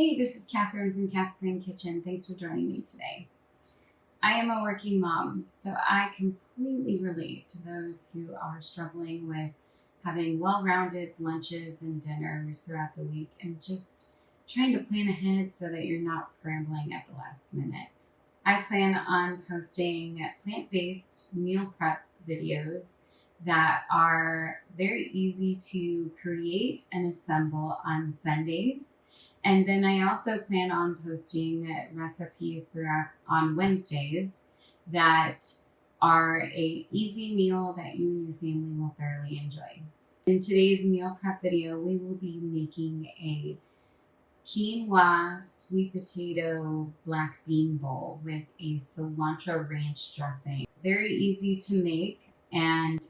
Hey, this is Catherine from Cat's Green Kitchen. Thanks for joining me today. I am a working mom, so I completely relate to those who are struggling with having well-rounded lunches and dinners throughout the week and just trying to plan ahead so that you're not scrambling at the last minute. I plan on posting plant-based meal prep videos that are very easy to create and assemble on Sundays. And then I also plan on posting recipes throughout on Wednesdays that are a easy meal that you and your family will thoroughly enjoy. In today's meal prep video, we will be making a quinoa sweet potato black bean bowl with a cilantro ranch dressing. Very easy to make and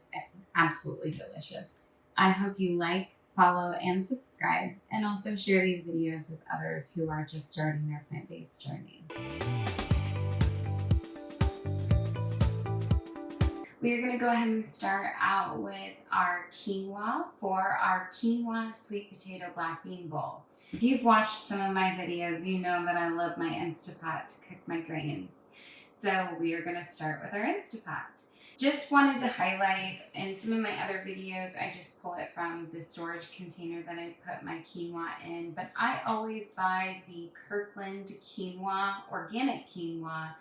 absolutely delicious. I hope you like, follow, and subscribe, and also share these videos with others who are just starting their plant-based journey. We are going to go ahead and start out with our quinoa for our quinoa sweet potato black bean bowl. If you've watched some of my videos, you know that I love my Instapot to cook my grains. So we are going to start with our Instapot. Just wanted to highlight, in some of my other videos, I just pull it from the storage container that I put my quinoa in, but I always buy the Kirkland Organic quinoa,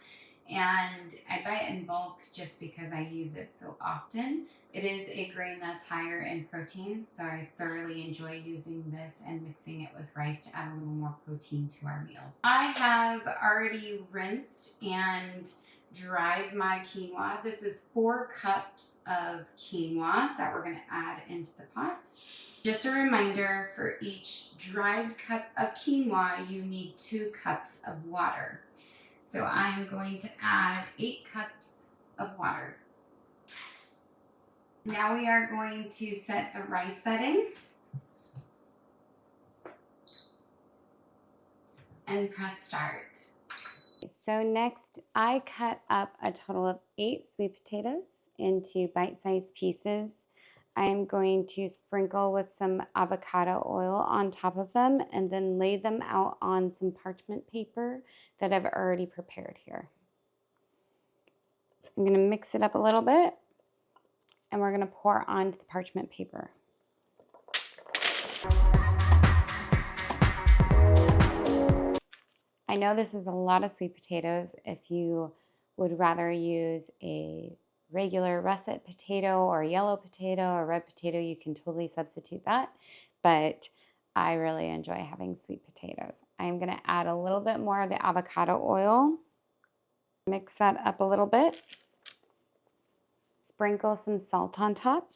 and I buy it in bulk just because I use it so often. It is a grain that's higher in protein, so I thoroughly enjoy using this and mixing it with rice to add a little more protein to our meals. I have already rinsed and dried my quinoa. This is 4 cups of quinoa that we're going to add into the pot. Just a reminder, for each dried cup of quinoa, you need 2 cups of water. So I'm going to add 8 cups of water. Now we are going to set the rice setting and press start. So next, I cut up a total of 8 sweet potatoes into bite-sized pieces. I'm going to sprinkle with some avocado oil on top of them and then lay them out on some parchment paper that I've already prepared here. I'm going to mix it up a little bit and we're going to pour onto the parchment paper. I know this is a lot of sweet potatoes. If you would rather use a regular russet potato or a yellow potato or red potato, you can totally substitute that. But I really enjoy having sweet potatoes. I'm going to add a little bit more of the avocado oil. Mix that up a little bit. Sprinkle some salt on top.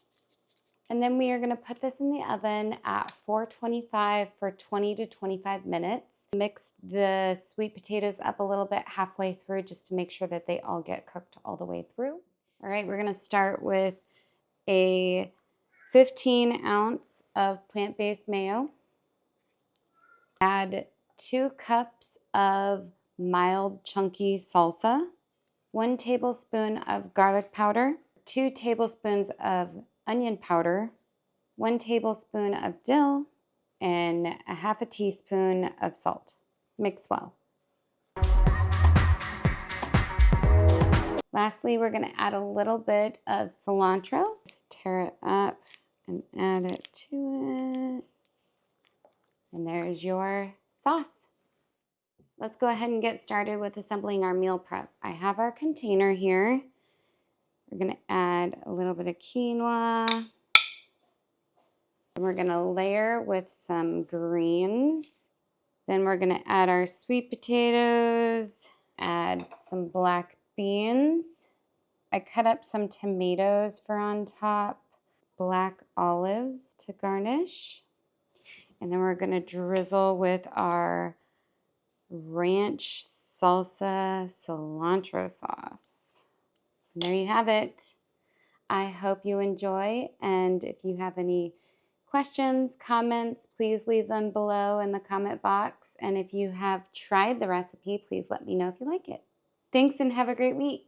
And then we are going to put this in the oven at 425 for 20 to 25 minutes. Mix the sweet potatoes up a little bit halfway through just to make sure that they all get cooked all the way through. All right, we're going to start with a 15 ounce of plant-based mayo. Add 2 cups of mild chunky salsa, 1 tablespoon of garlic powder, 2 tablespoons of onion powder, 1 tablespoon of dill, and a half a teaspoon of salt. Mix well. Lastly, we're going to add a little bit of cilantro. Just tear it up and add it to it. And there's your sauce. Let's go ahead and get started with assembling our meal prep. I have our container here. We're going to add a little bit of quinoa. And we're going to layer with some greens. Then we're going to add our sweet potatoes, add some black beans. I cut up some tomatoes for on top, black olives to garnish. And then we're going to drizzle with our ranch salsa cilantro sauce. And there you have it. I hope you enjoy, and if you have any questions, comments, please leave them below in the comment box. And if you have tried the recipe, please let me know if you like it. Thanks and have a great week.